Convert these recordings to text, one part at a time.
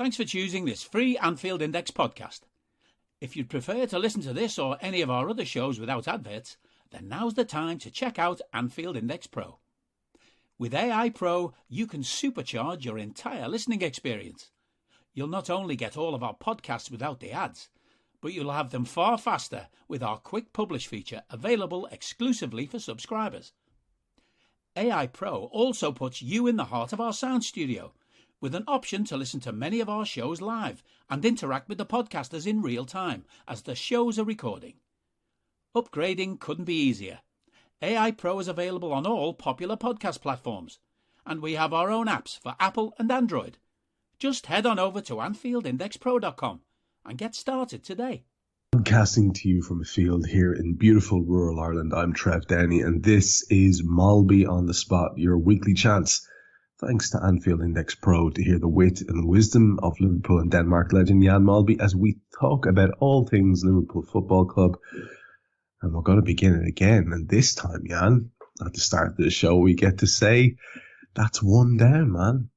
Thanks for choosing this free Anfield Index podcast. If you'd prefer to listen to this or any of our other shows without adverts, then now's the time to check out Anfield Index Pro. With AI Pro, you can supercharge your entire listening experience. You'll not only get all of our podcasts without the ads, but you'll have them far faster with our quick publish feature available exclusively for subscribers. AI Pro also puts you in the heart of our sound studio, with an option to listen to many of our shows live and interact with the podcasters in real time as the shows are recording. Upgrading couldn't be easier. AI Pro is available on all popular podcast platforms, and we have our own apps for Apple and Android. Just head on over to AnfieldIndexPro.com and get started today. Broadcasting to you from a field here in beautiful rural Ireland, I'm Trev Downey, and this is Molby On The Spot, your weekly chance, thanks to Anfield Index Pro, to hear the wit and wisdom of Liverpool and Denmark legend Jan Molby as we talk about all things Liverpool Football Club. And we're going to begin it again, and this time, Jan, at the start of the show, we get to say, that's one down, man.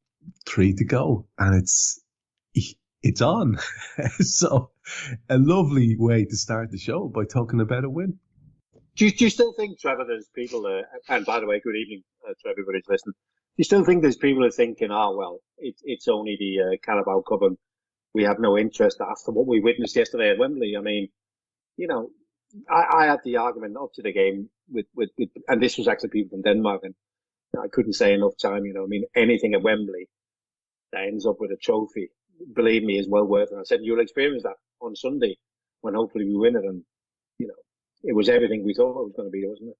3 to go, and it's on. So, a lovely way to start the show by talking about a win. Do you still think, Trevor, there's people, and by the way, good evening to everybody who's listening. Do you still think there's people who are thinking, it's only the Carabao Cup and we have no interest after what we witnessed yesterday at Wembley? I mean, you know, I had the argument up to the game with and this was actually people from Denmark, and I couldn't say enough time, you know, I mean, anything at Wembley that ends up with a trophy, believe me, is well worth it. And I said, you'll experience that on Sunday when hopefully we win it. And, you know, it was everything we thought it was going to be, wasn't it?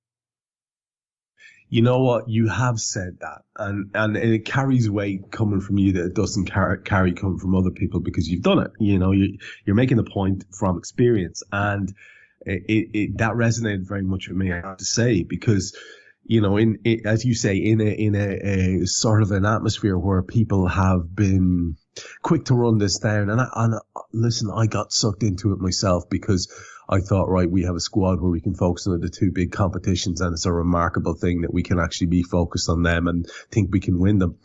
You know what? You have said that, and it carries weight coming from you that it doesn't carry coming from other people because you've done it. You know, you're making the point from experience, and it that resonated very much with me, I have to say, because, you know, as you say, in a sort of an atmosphere where people have been quick to run this down, and listen, I got sucked into it myself because I thought, right, we have a squad where we can focus on the two big competitions, and it's a remarkable thing that we can actually be focused on them and think we can win them.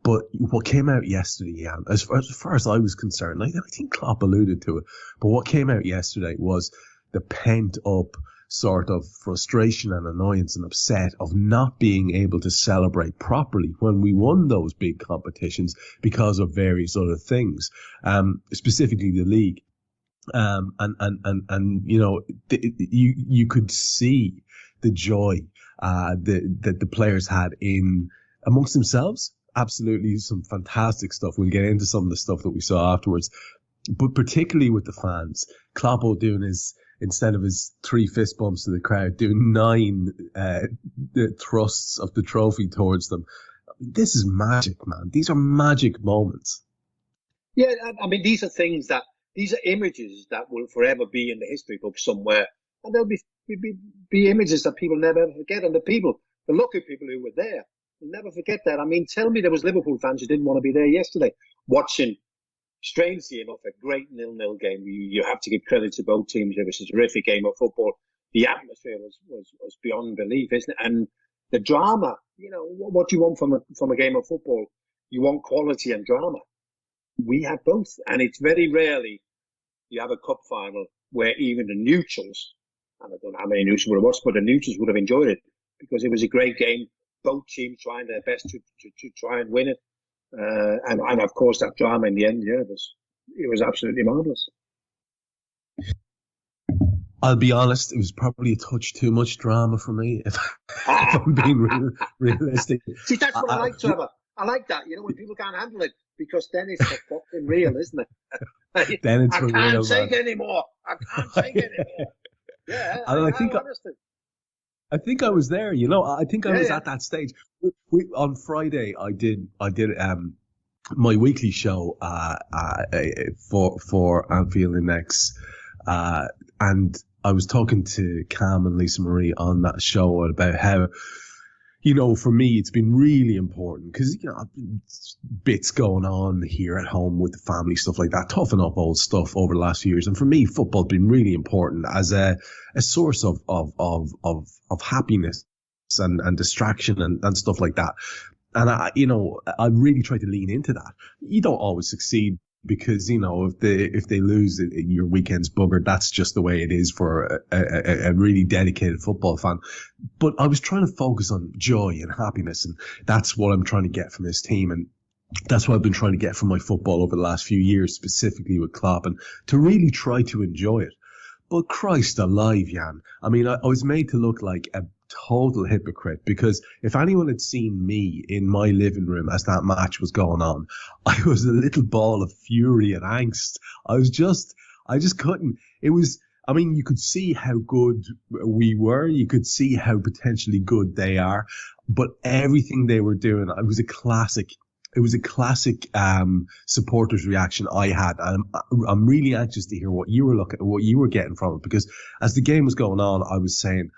But what came out yesterday, Jan, as far as I was concerned, I think Klopp alluded to it, but what came out yesterday was the pent up sort of frustration and annoyance and upset of not being able to celebrate properly when we won those big competitions because of various other things, specifically the league. And you know, you could see the joy that the players had in amongst themselves. Absolutely, some fantastic stuff. We'll get into some of the stuff that we saw afterwards, but particularly with the fans, Kloppo doing his, instead of his 3 fist bumps to the crowd, doing 9 thrusts of the trophy towards them. I mean, this is magic, man. These are magic moments. Yeah, I mean, these are images that will forever be in the history book somewhere, and there'll be images that people never forget, and the lucky people who were there will never forget that. I mean, tell me there was Liverpool fans who didn't want to be there yesterday, watching, strangely enough, a great 0-0 game. You have to give credit to both teams. It was a terrific game of football. The atmosphere was beyond belief, isn't it? And the drama, you know, what you want from a game of football, you want quality and drama. We had both, and it's very rarely you have a cup final where even the neutrals, and I don't know how many neutrals would have watched, but the neutrals would have enjoyed it because it was a great game. Both teams trying their best to try and win it, and of course that drama in the end, yeah, it was absolutely marvelous. I'll be honest, it was probably a touch too much drama for me, if I'm being realistic. See, that's what I like, Trevor. I like that, you know, when people can't handle it, because then it's fucking real, isn't it? Then it's I for can't real, take man. anymore. I can't take it anymore. Yeah, I think I was there, you know. I think I was at that stage. On Friday, I did my weekly show for Anfield Index, and I was talking to Cam and Lisa Marie on that show about how, you know, for me, it's been really important because, you know, bits going on here at home with the family, stuff like that, toughen up old stuff over the last few years. And for me, football's been really important as a source of happiness and distraction and stuff like that. And I really try to lean into that. You don't always succeed because, you know, if they lose, your weekend's buggered. That's just the way it is for a really dedicated football fan. But I was trying to focus on joy and happiness, and that's what I'm trying to get from this team. And that's what I've been trying to get from my football over the last few years, specifically with Klopp, and to really try to enjoy it. But Christ alive, Jan. I mean, I was made to look like a total hypocrite, because if anyone had seen me in my living room as that match was going on, I was a little ball of fury and angst. I just couldn't. It was, I mean, you could see how good we were. You could see how potentially good they are. But everything they were doing, it was a classic supporters reaction I had. And I'm really anxious to hear what you were getting from it, because as the game was going on, I was saying,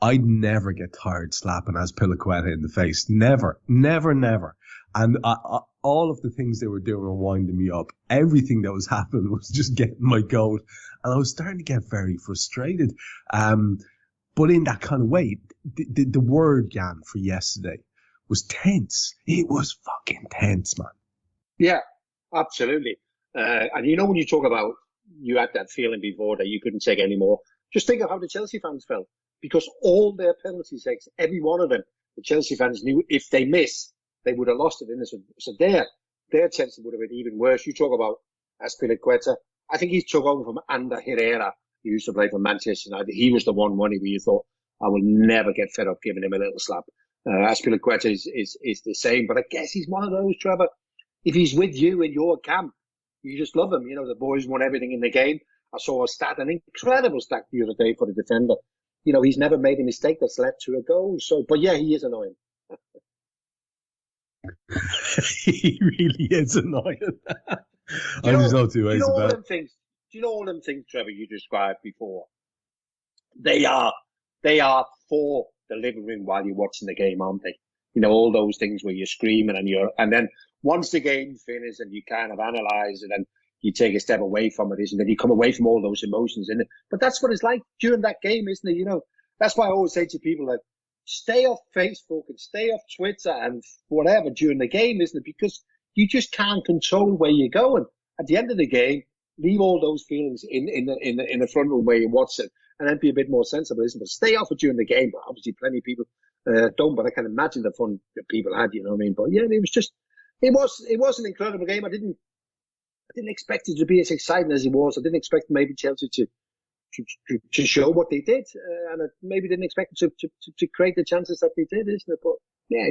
I'd never get tired slapping Azpilicueta in the face. Never, never, never. And all of the things they were doing were winding me up. Everything that was happening was just getting my goat. And I was starting to get very frustrated. But in that kind of way, the word, Jan, for yesterday was tense. It was fucking tense, man. Yeah, absolutely. And you know, when you talk about, you had that feeling before that you couldn't take any more, just think of how the Chelsea fans felt. Because all their penalty takes, every one of them, the Chelsea fans knew if they miss, they would have lost it. So their chances would have been even worse. You talk about Azpilicueta. I think he took over from Ander Herrera, who used to play for Manchester United. He was the one where you thought, I will never get fed up giving him a little slap. Azpilicueta is the same, but I guess he's one of those, Trevor. If he's with you in your camp, you just love him. You know, the boys won everything in the game. I saw a stat, an incredible stat the other day for the defender. You know, he's never made a mistake that's led to a goal. So, but yeah, he is annoying. He really is annoying. There's no two ways about it. Do you know all them things, Trevor, you described before? They are for the living room while you're watching the game, aren't they? You know, all those things where you're screaming and then once the game's finished and you kind of analyze it and you take a step away from it, isn't it? You come away from all those emotions, isn't it? But that's what it's like during that game, isn't it? You know, that's why I always say to people, like, stay off Facebook and stay off Twitter and whatever during the game, isn't it? Because you just can't control where you're going. At the end of the game, leave all those feelings in the front room where you watch it, and then be a bit more sensible, isn't it? But stay off it during the game. But obviously, plenty of people don't. But I can imagine the fun that people had. You know what I mean? But yeah, it was an incredible game. I didn't expect it to be as exciting as it was. I didn't expect maybe Chelsea to show what they did, and I maybe didn't expect it to create the chances that they did, isn't it? But yeah,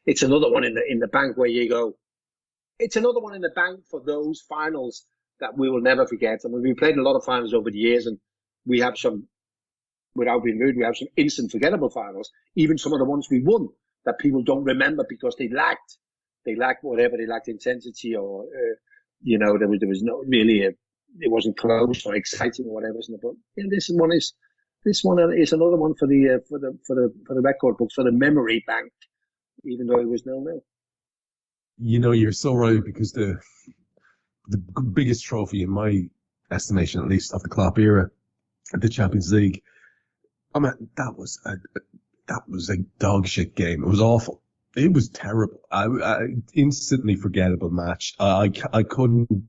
it's another one in the bank where you go. It's another one in the bank for those finals that we will never forget. I mean, we've played a lot of finals over the years, and we have some, without being rude, we have some instant forgettable finals. Even some of the ones we won that people don't remember because they lacked intensity, or you know, there was no really it wasn't close or exciting or whatever, isn't it? But yeah, this one is another one for the record books, for the memory bank, even though it was 0-0. You know, you're so right, because the biggest trophy, in my estimation at least, of the Klopp era, the Champions League, I mean, that was a dog shit game. It was awful. It was terrible. I instantly forgettable match. I couldn't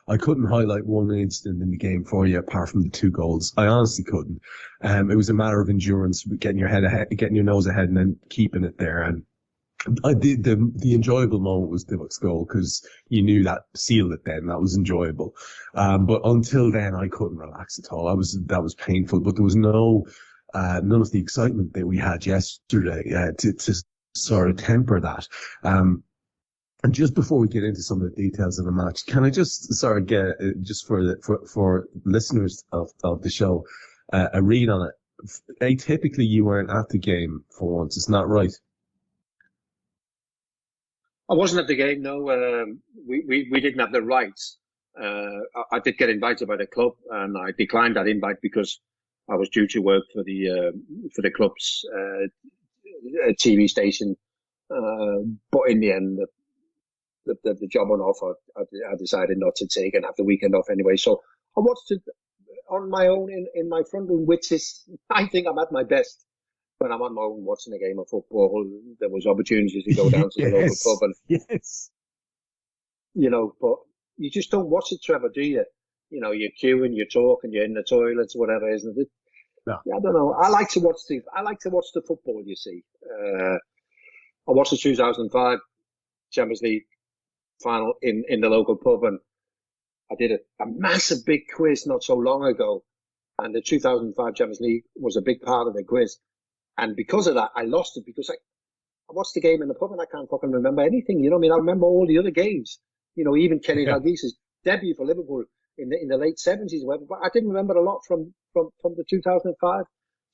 highlight one incident in the game for you apart from the 2 goals. I honestly couldn't. It was a matter of endurance, getting your nose ahead, and then keeping it there. And the enjoyable moment was Divock's goal, because you knew that sealed it then. That was enjoyable. But until then, I couldn't relax at all. That was painful, but there was none of the excitement that we had yesterday, to sort of temper that. And just before we get into some of the details of the match, can I just sort of get, just for listeners of the show, a read on it? Atypically, you weren't at the game for once. Isn't that right? I wasn't at the game, no. We didn't have the rights. I did get invited by the club, and I declined that invite because I was due to work for the club's TV station. But in the end, the job on offer, I decided not to take and have the weekend off anyway. So I watched it on my own in my front room, which is, I think I'm at my best when I'm on my own watching a game of football. There was opportunities to go down to the local pub and, yes, you know, but you just don't watch it, Trevor, do you? You know, you're queuing, you're talking, you're in the toilets, whatever, isn't it? No. Yeah, I don't know. I like to watch the football. You see, I watched the 2005 Champions League final in the local pub, and I did a massive big quiz not so long ago, and the 2005 Champions League was a big part of the quiz, and because of that, I lost it because I watched the game in the pub and I can't fucking remember anything. You know what I mean? I remember all the other games. You know, even Kenny Dalglish's debut for Liverpool in the late 70s, or whatever, but I didn't remember a lot from the 2005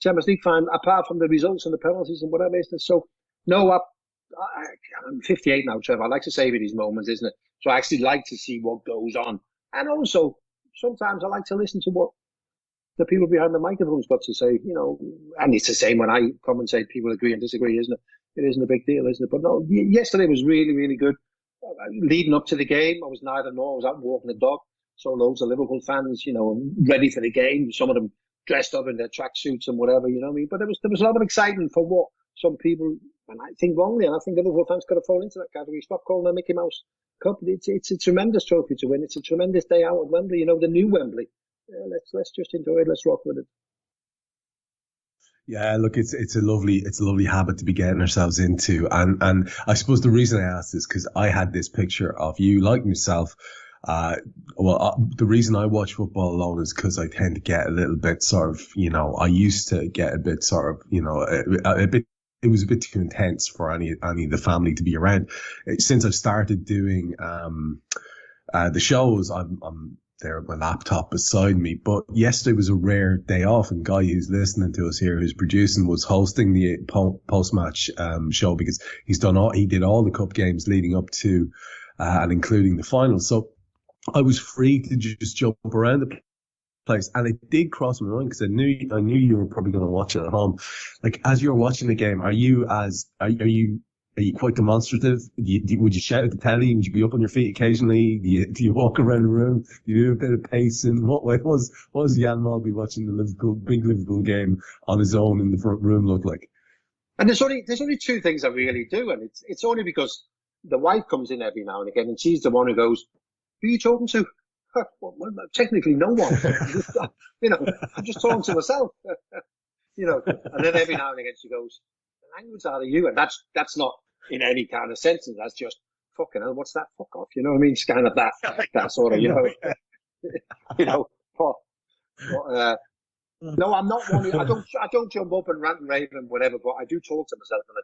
Champions League final, apart from the results and the penalties and whatever. So, no, I'm 58 now, Trevor. I like to savor these moments, isn't it? So I actually like to see what goes on. And also, sometimes I like to listen to what the people behind the microphone's got to say, you know, and it's the same when I commentate, people agree and disagree, isn't it? It isn't a big deal, isn't it? But no, yesterday was really, really good. Leading up to the game, I was neither nor. I was out walking the dog. Saw loads of Liverpool fans, you know, ready for the game. Some of them dressed up in their tracksuits and whatever, you know what I mean? But there was a lot of excitement for what some people, and I think wrongly, and I think Liverpool fans could have fallen into that category. Stop calling the Mickey Mouse Cup. It's a tremendous trophy to win. It's a tremendous day out at Wembley, you know, the new Wembley. Let's just enjoy it. Let's rock with it. Yeah, look, it's a lovely habit to be getting ourselves into, and I suppose the reason I asked is because I had this picture of you, like myself. The reason I watch football alone is because I tend to get a little bit sort of, you know, I used to get a bit sort of, you know, a bit. It was a bit too intense for any of the family to be around. Since I've started doing the shows, I'm there at my laptop beside me. But yesterday was a rare day off, and Guy, who's listening to us here, who's producing, was hosting the post-match show because he did all the cup games leading up to and including the final. So I was free to just jump around the place, and it did cross my mind because I knew you were probably going to watch it at home. Like, as you're watching the game, are you quite demonstrative? Would you shout at the telly? Would you be up on your feet occasionally? Do you walk around the room? Do you do a bit of pacing? What was Jan Molby watching the big Liverpool game on his own in the front room look like? And there's only two things I really do, and it's only because the wife comes in every now and again, and she's the one who goes, "Who are you talking to?" Well, technically, no one. You know, I'm just talking to myself. You know, and then every now and again she goes, "The language out of you," and that's not in any kind of sentence. That's just fucking hell. What's that? Fuck off. You know what I mean? It's kind of that sort of, you know, you know. No, I'm not one. I don't jump up and rant and rave and whatever, but I do talk to myself, and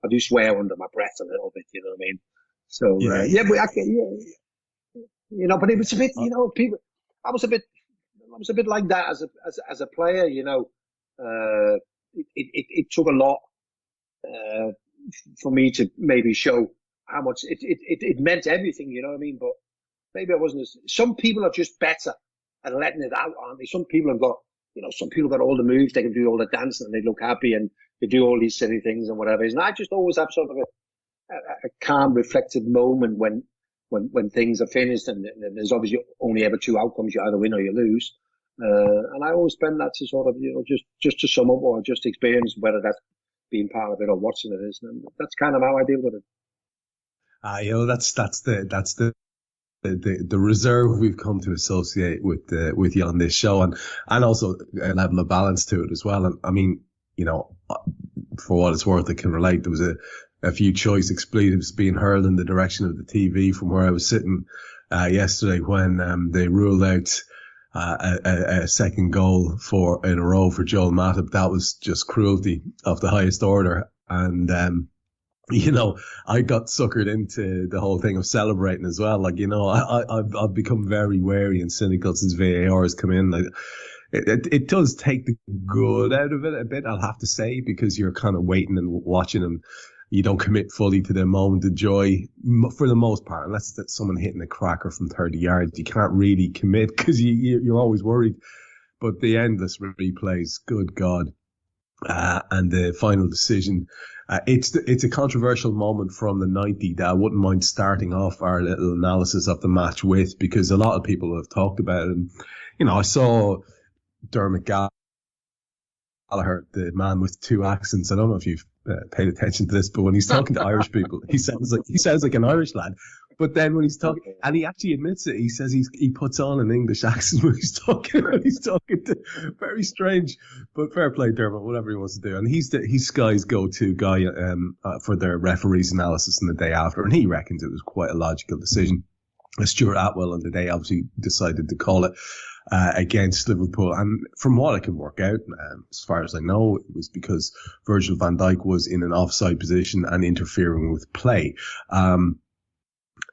I do swear under my breath a little bit. You know what I mean? So you know, but it was a bit, you know, people. I was a bit like that as a player. You know, it took a lot for me to maybe show how much it meant everything. You know what I mean? But maybe I wasn't. Some people are just better at letting it out, aren't they? Some people have got, you know, some people got all the moves. They can do all the dancing and they look happy and they do all these silly things and whatever. And I just always have sort of a calm, reflective moment when things are finished, and there's obviously only ever two outcomes: you either win or you lose. And I always spend that to sort of, you know, just to sum up or just experience, whether that's being part of it or watching it is. And that's kind of how I deal with it. You know, that's the reserve we've come to associate with you on this show, and also a level of balance to it as well. And I mean, you know, for what it's worth, I can relate. There was a few choice expletives being hurled in the direction of the TV from where I was sitting yesterday when they ruled out a second goal in a row for Joel Matip. That was just cruelty of the highest order. And you know, I got suckered into the whole thing of celebrating as well. Like, you know, I've become very wary and cynical since VAR has come in. Like, it does take the good out of it a bit, I'll have to say, because you're kind of waiting and watching, and you don't commit fully to the moment of joy for the most part, unless it's someone hitting a cracker from 30 yards. You can't really commit because you're always worried. But the endless replays, good God. And the final decision, it's a controversial moment from the 90 that I wouldn't mind starting off our little analysis of the match with, because a lot of people have talked about it. And, you know, I saw Dermot Gallagher, the man with two accents. I don't know if you've paid attention to this, but when he's talking to Irish people, he sounds like an Irish lad. But then when he's talking, and he actually admits it, he says he puts on an English accent when he's talking. Very strange, but fair play, Dermot, whatever he wants to do. And he's Sky's go-to guy for their referees analysis on the day after, and he reckons it was quite a logical decision. Stuart Atwell on the day obviously decided to call it against Liverpool, and from what I can work out, as far as I know, it was because Virgil van Dijk was in an offside position and interfering with play.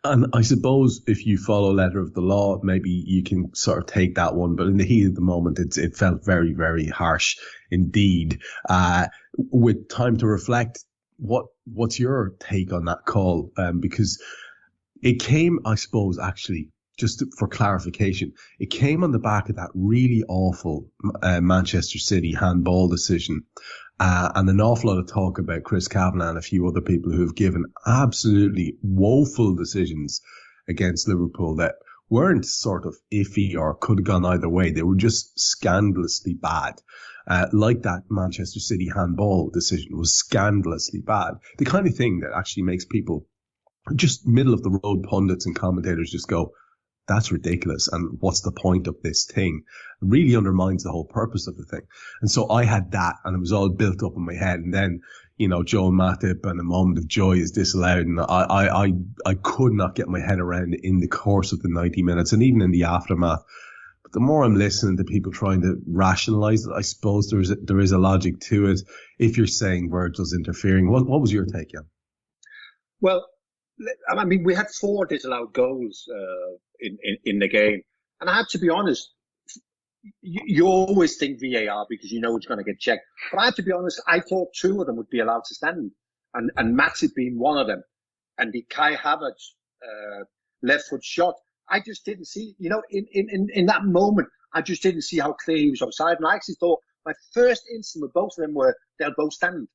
And I suppose if you follow letter of the law, maybe you can sort of take that one. But in the heat of the moment, it felt very, very harsh indeed. With time to reflect, what's your take on that call? Because it came, I suppose, actually, just for clarification, it came on the back of that really awful Manchester City handball decision. And an awful lot of talk about Chris Kavanagh and a few other people who have given absolutely woeful decisions against Liverpool that weren't sort of iffy or could have gone either way. They were just scandalously bad. Like that Manchester City handball decision was scandalously bad. The kind of thing that actually makes people, just middle of the road pundits and commentators, just go, that's ridiculous. And what's the point of this thing? It really undermines the whole purpose of the thing. And so I had that, and it was all built up in my head. And then, Joel Matip and a moment of joy is disallowed. And I could not get my head around it in the course of the 90 minutes and even in the aftermath. But the more I'm listening to people trying to rationalize it, I suppose there is a logic to it. If you're saying Virgil's interfering, what was your take, Jan? Well, I mean, we had 4 disallowed goals in the game, and I have to be honest. You always think VAR because you know it's going to get checked, but I have to be honest. I thought 2 of them would be allowed to stand, and Matip being one of them, and the Kai Havertz left foot shot. I just didn't see, in that moment, I just didn't see how clear he was offside, and I actually thought my first instinct with both of them were they'll both stand.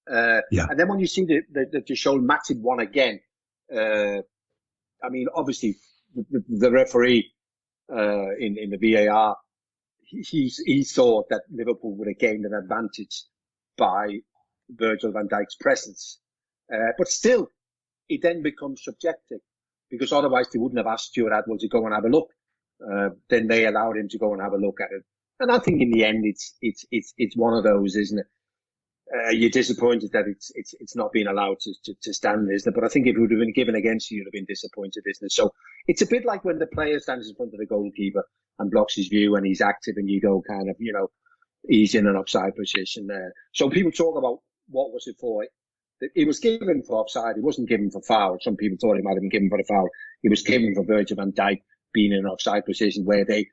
And then when you see the Joel Matip one again. I mean, obviously, the referee in the VAR, he thought that Liverpool would have gained an advantage by Virgil van Dijk's presence. But still, it then becomes subjective, because otherwise they wouldn't have asked Stuart Atwell to go and have a look. Then they allowed him to go and have a look at it. And I think in the end, it's one of those, isn't it? You're disappointed that it's not being allowed to stand, isn't it? But I think if it would have been given against you, you'd have been disappointed, isn't it? So it's a bit like when the player stands in front of the goalkeeper and blocks his view and he's active and you go kind of, he's in an offside position there. So people talk about what was it for. It was given for offside. It wasn't given for foul. Some people thought it might have been given for the foul. It was given for Virgil van Dijk being in an offside position where they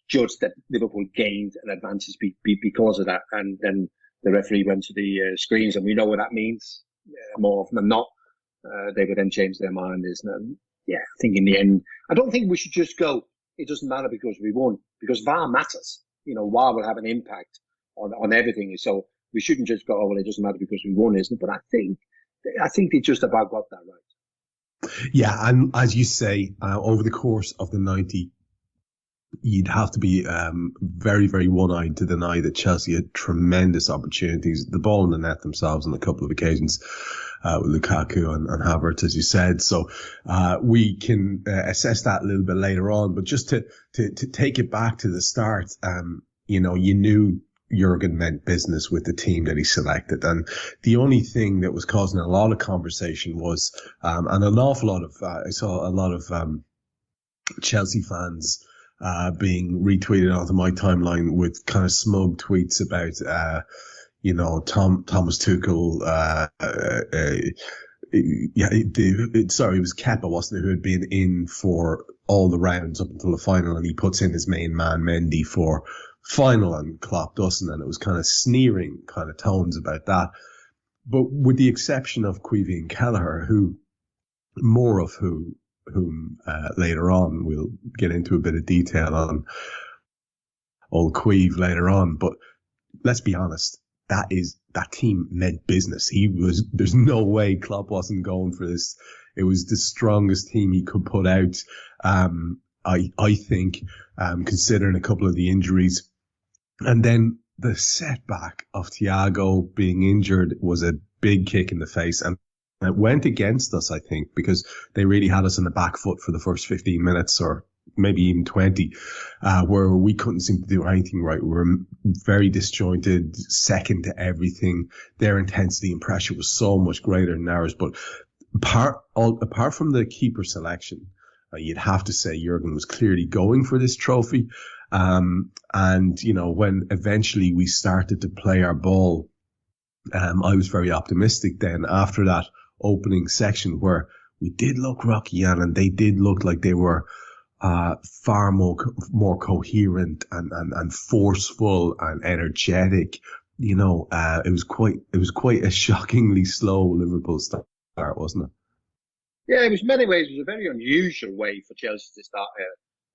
judged that Liverpool gained an advantage because of that. And then the referee went to the screens, and we know what that means. More often than not, they would then change their mind, isn't it? Yeah, I think in the end, I don't think we should just go, it doesn't matter because we won, because VAR matters. VAR will have an impact on everything. So we shouldn't just go, oh, well, it doesn't matter because we won, isn't it? But I think they just about got that right. Yeah, and as you say, over the course of the 90, you'd have to be very, very one-eyed to deny that Chelsea had tremendous opportunities. The ball in the net themselves on a couple of occasions with Lukaku and Havertz, as you said. So we can assess that a little bit later on. But just to take it back to the start, you knew Jurgen meant business with the team that he selected. And the only thing that was causing a lot of conversation was, and an awful lot of, I saw a lot of Chelsea fans being retweeted onto my timeline with kind of smug tweets about, Thomas Tuchel, it was Kepa, wasn't it, who had been in for all the rounds up until the final, and he puts in his main man, Mendy, for final, and Klopp doesn't, and it was kind of sneering kind of tones about that. But with the exception of Queevy and Kelleher, whom later on we'll get into a bit of detail on old Queeve later on. But let's be honest, that team meant business. There's no way Klopp wasn't going for this. It was the strongest team he could put out. I think, considering a couple of the injuries, and then the setback of Thiago being injured was a big kick in the face. And It went against us, I think, because they really had us in the back foot for the first 15 minutes or maybe even 20, where we couldn't seem to do anything right. We were very disjointed, second to everything. Their intensity and pressure was so much greater than ours. But apart from the keeper selection, you'd have to say Jurgen was clearly going for this trophy. And, you know, when eventually we started to play our ball, I was very optimistic then after that opening section where we did look rocky, and they did look like they were far more coherent and forceful and energetic. You know, it was quite a shockingly slow Liverpool start, wasn't it? Yeah, it was in many ways. It was a very unusual way for Chelsea to start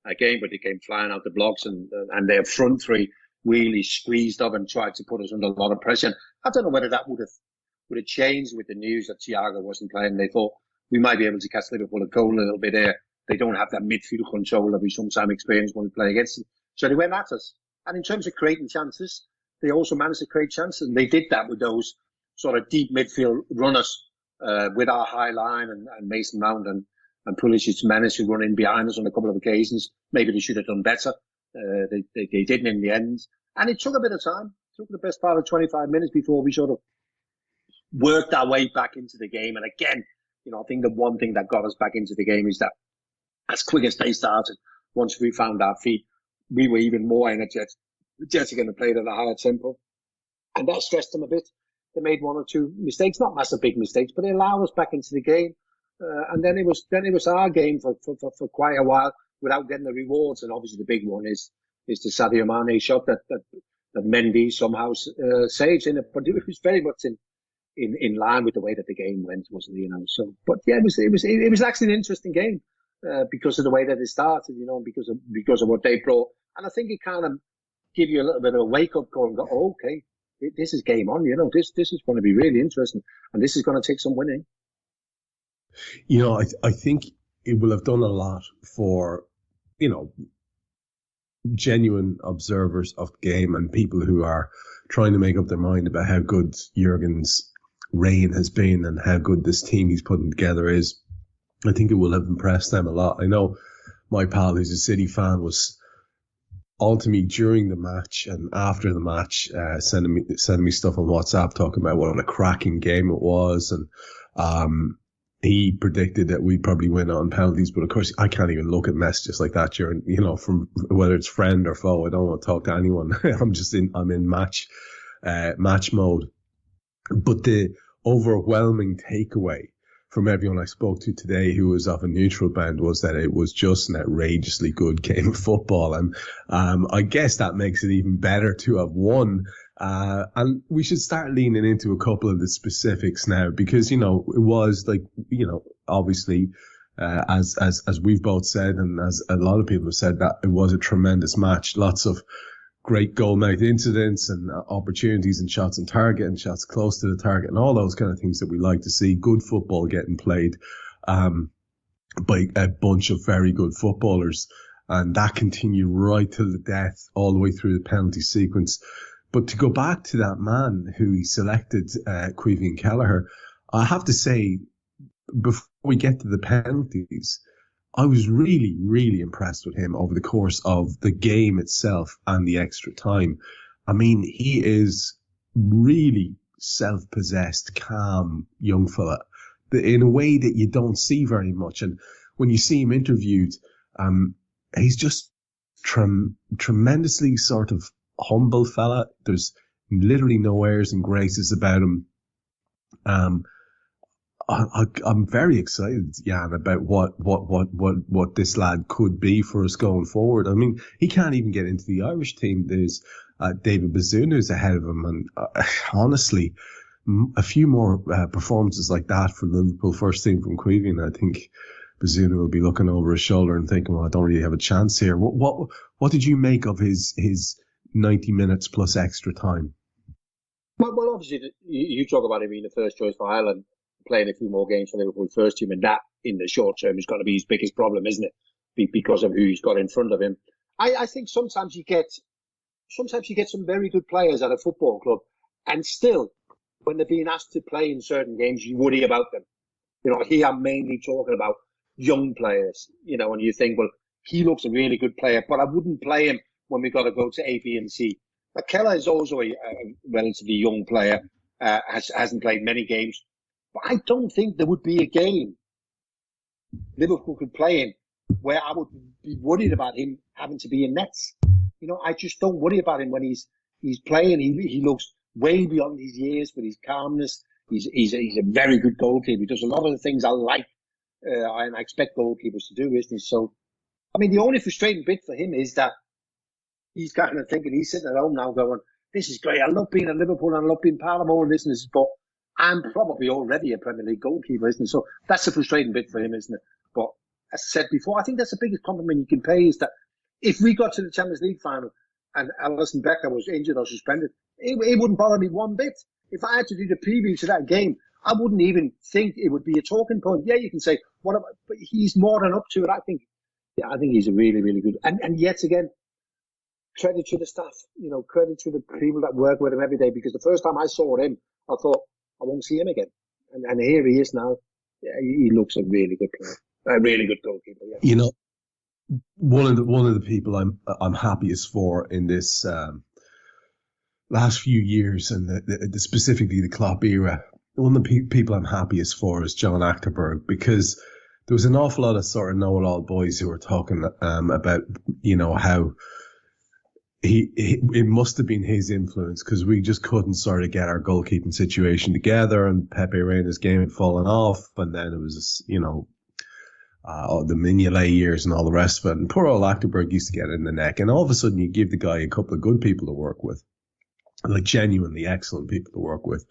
a game, but they came flying out the blocks, and their front three really squeezed up and tried to put us under a lot of pressure. I don't know whether that would have changed with the news that Thiago wasn't playing. They thought we might be able to catch Liverpool a goal a little bit there. They don't have that midfield control that we sometimes experience when we play against them. So they went at us. And in terms of creating chances, they also managed to create chances. And they did that with those sort of deep midfield runners, with our high line and Mason Mount and Pulisic managed to run in behind us on a couple of occasions. Maybe they should have done better. They didn't in the end. And it took a bit of time. It took the best part of 25 minutes before we sort of worked our way back into the game. And again, you know, I think the one thing that got us back into the game is that as quick as they started, once we found our feet, we were even more energetic and played at a higher tempo. And that stressed them a bit. They made one or two mistakes, not massive big mistakes, but they allowed us back into the game. And then it was our game for quite a while without getting the rewards. And obviously the big one is the Sadio Mane shot that Mendy somehow saves in it. But it was very much in line with the way that the game went, wasn't it? You know. So, but yeah, it was actually an interesting game. Because of the way that it started, you know, because of what they brought. And I think it kind of give you a little bit of a wake up call and go, oh, okay, this is game on, you know, this is going to be really interesting and this is going to take some winning. You know, I think it will have done a lot for, you know, genuine observers of the game and people who are trying to make up their mind about how good Jurgen's reign has been and how good this team he's putting together is. I think it will have impressed them a lot. I know my pal, who's a City fan, was on to me during the match and after the match, sending me stuff on WhatsApp talking about what a cracking game it was, and he predicted that we'd probably win on penalties. But of course, I can't even look at messages like that during, you know, from whether it's friend or foe. I don't want to talk to anyone. I'm in match mode. But the overwhelming takeaway from everyone I spoke to today who was of a neutral bend was that it was just an outrageously good game of football. And I guess that makes it even better to have won. And we should start leaning into a couple of the specifics now because, you know, it was like, you know, obviously, as we've both said and as a lot of people have said, that it was a tremendous match. Lots of great goal-mouth incidents and opportunities and shots on target and shots close to the target and all those kind of things that we like to see. Good football getting played by a bunch of very good footballers. And that continued right to the death, all the way through the penalty sequence. But to go back to that man who he selected, Caoimhín Kelleher, I have to say, before we get to the penalties, I was really, really impressed with him over the course of the game itself and the extra time. I mean, he is really self-possessed, calm young fella in a way that you don't see very much. And when you see him interviewed, he's just tremendously sort of humble fella. There's literally no airs and graces about him. I'm very excited, Jan, about what this lad could be for us going forward. I mean, he can't even get into the Irish team. There's David Bazunu who's ahead of him, and honestly, a few more performances like that for Liverpool first team from Caoimhín, I think Bazunu will be looking over his shoulder and thinking, well, I don't really have a chance here. What did you make of his 90 minutes plus extra time? Well, obviously, you talk about him being the first choice for Ireland, playing a few more games for Liverpool first team, and that in the short term is going to be his biggest problem, isn't it? Because of who he's got in front of him. I think sometimes you get some very good players at a football club, and still, when they're being asked to play in certain games, you worry about them. You know, here I'm mainly talking about young players, you know, and you think, well, he looks a really good player, but I wouldn't play him when we've got to go to A, B, and C. McKellar is also a relatively young player, hasn't played many games. But I don't think there would be a game Liverpool could play in where I would be worried about him having to be in nets. You know, I just don't worry about him when he's playing. He looks way beyond his years with his calmness. He's a very good goalkeeper. He does a lot of the things I like, and I expect goalkeepers to do, isn't he? So, I mean, the only frustrating bit for him is that he's kind of thinking, he's sitting at home now going, this is great. I love being at Liverpool and I love being part of all this and this, but I'm probably already a Premier League goalkeeper, isn't it? So that's the frustrating bit for him, isn't it? But as I said before, I think that's the biggest compliment you can pay is that if we got to the Champions League final and Alisson Becker was injured or suspended, it wouldn't bother me one bit. If I had to do the preview to that game, I wouldn't even think it would be a talking point. Yeah, you can say, but he's more than up to it. I think he's a really, really good. And yet again, credit to the staff, you know, credit to the people that work with him every day, because the first time I saw him, I thought, I won't see him again. And here he is now. Yeah, he looks a really good player, a really good goalkeeper. Yeah. You know, one of the people I'm happiest for in this last few years, and specifically the Klopp era, one of the people I'm happiest for is John Achterberg, because there was an awful lot of sort of know-it-all boys who were talking about, you know, how it must have been his influence because we just couldn't sort of get our goalkeeping situation together, and Pepe Reina's game had fallen off, and then it was, you know, the Mignolet years and all the rest of it. And poor old Achterberg used to get it in the neck, and all of a sudden you give the guy a couple of good people to work with, like genuinely excellent people to work with,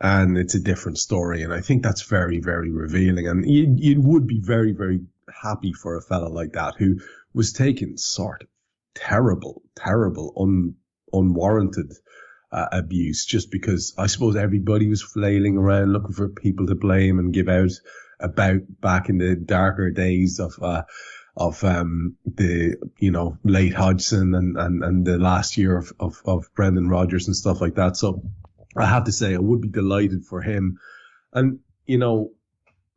and it's a different story. And I think that's very, very revealing. And you would be very, very happy for a fella like that who was taking sort of terrible, unwarranted abuse just because I suppose everybody was flailing around looking for people to blame and give out about back in the darker days of the, you know, late Hodgson and the last year of Brendan Rodgers and stuff like that. So I have to say I would be delighted for him. And, you know,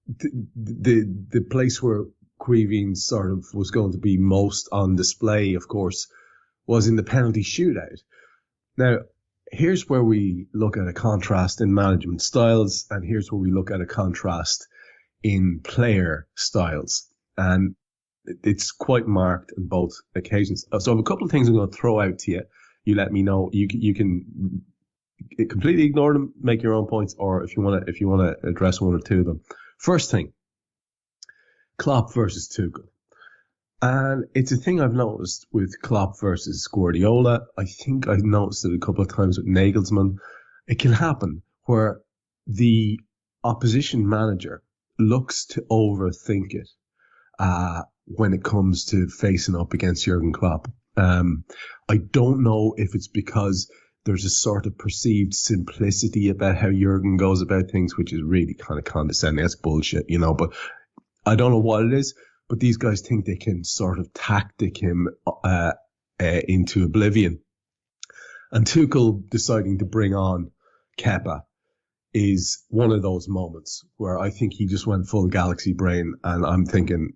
the place where Queeveen sort of was going to be most on display, of course, was in the penalty shootout. Now, here's where we look at a contrast in management styles, and here's where we look at a contrast in player styles. And it's quite marked on both occasions. So I have a couple of things I'm going to throw out to you. You let me know. You can completely ignore them, make your own points, or if you want to address one or two of them. First thing, Klopp versus Tuchel. And it's a thing I've noticed with Klopp versus Guardiola. I think I've noticed it a couple of times with Nagelsmann. It can happen where the opposition manager looks to overthink it when it comes to facing up against Jurgen Klopp. I don't know if it's because there's a sort of perceived simplicity about how Jurgen goes about things, which is really kind of condescending. That's bullshit, you know, but I don't know what it is, but these guys think they can sort of tactic him into oblivion. And Tuchel deciding to bring on Kepa is one of those moments where I think he just went full galaxy brain, and I'm thinking,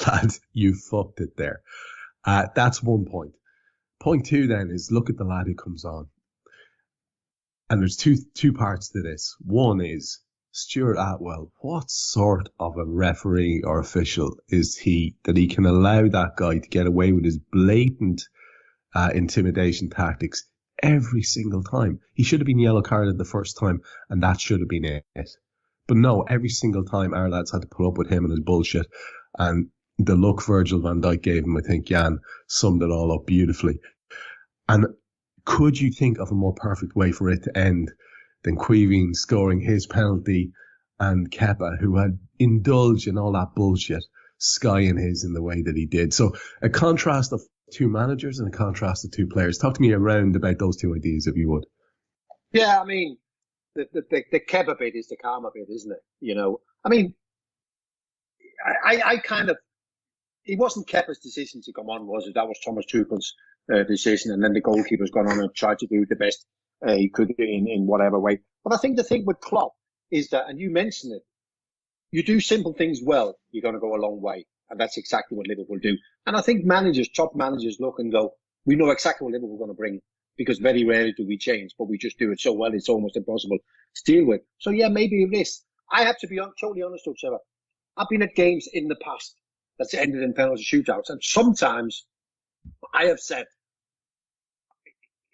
lad, you fucked it there. That's one point. Point two then is look at the lad who comes on. And there's two parts to this. One is Stuart Atwell. What sort of a referee or official is he that he can allow that guy to get away with his blatant intimidation tactics every single time? He should have been yellow carded the first time, and that should have been it. But no, every single time our lads had to put up with him and his bullshit. And the look Virgil van Dijk gave him, I think Jan summed it all up beautifully. And could you think of a more perfect way for it to end than Queeveen scoring his penalty and Kepa, who had indulged in all that bullshit, skying his in the way that he did? So a contrast of two managers and a contrast of two players. Talk to me around about those two ideas, if you would. Yeah, I mean, the Kepa bit is the karma bit, isn't it? You know, I mean, I kind of, it wasn't Kepa's decision to come on, was it? That was Thomas Tuchel's decision, and then the goalkeeper's gone on and tried to do the best he could in whatever way. But I think the thing with Klopp is that, and you mentioned it, you do simple things well, you're going to go a long way. And that's exactly what Liverpool do. And I think managers, top managers, look and go, we know exactly what Liverpool are going to bring, because very rarely do we change, but we just do it so well, it's almost impossible to deal with. So yeah, maybe this. I have to be totally honest with Trevor. I've been at games in the past that's ended in penalty shootouts, and sometimes I have said,